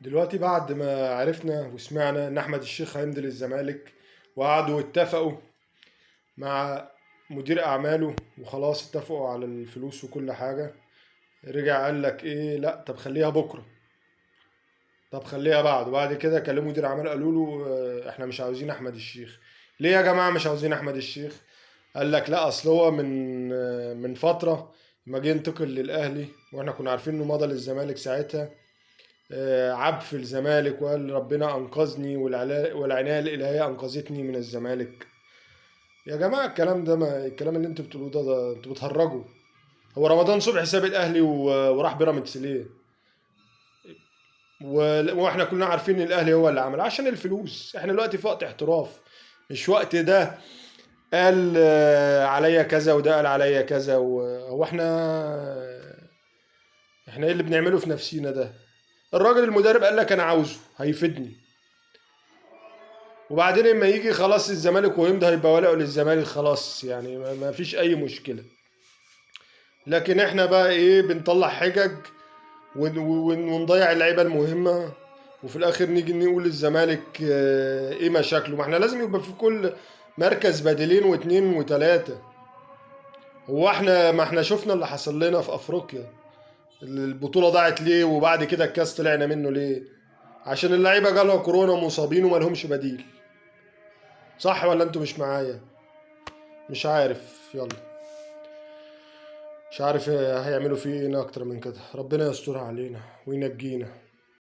دلوقتي بعد ما عرفنا وسمعنا ان احمد الشيخ هيمضي للزمالك، وقعدوا اتفقوا مع مدير اعماله وخلاص اتفقوا على الفلوس وكل حاجة. رجع قال لك ايه؟ لا طب خليها بكرة، طب خليها بعد. وبعد كده كلموا مدير اعمال قالوا له احنا مش عاوزين احمد الشيخ. ليه يا جماعة مش عاوزين احمد الشيخ؟ قال لك لا اصل هو من فترة ما جه ينتقل للاهلي واحنا كنا عارفين انه مضى للزمالك ساعتها. عب في الزمالك وقال ربنا انقذني والعنايه الالهيه انقذتني من الزمالك. يا جماعه الكلام ده، ما الكلام اللي انتوا بتقولوه ده انتوا بتهرجوا. هو رمضان صبحي ساب الاهلي وراح بيراميدز ليه؟ واحنا كلنا عارفين ان الاهلي هو اللي عمل عشان الفلوس. احنا دلوقتي في وقت احتراف، مش وقت ده قال عليا كذا وده قال عليا كذا. هو احنا ايه اللي بنعمله في نفسينا ده؟ الراجل المدرب قال لك انا عاوزه هيفيدني، وبعدين لما يجي خلاص الزمالك ويمضي هيبقى ولاء للزمالك خلاص، يعني ما فيش اي مشكلة. لكن احنا بقى ايه؟ بنطلع حجج ونضيع اللعيبة المهمة، وفي الاخر نيجي نقول الزمالك ايه مشاكله. ما احنا لازم يبقى في كل مركز بديلين واتنين وتلاتة. هو احنا ما احنا شفنا اللي حصل لنا في افريقيا، البطولة ضاعت ليه؟ وبعد كده الكاس طلعنا منه ليه؟ عشان اللعيبة جالها كورونا مصابين وما لهمش بديل. صح ولا انتوا مش معايا؟ مش عارف. يلا، مش عارف هيعملوا فيه ايه اكتر من كده. ربنا يسترها علينا وينجينا.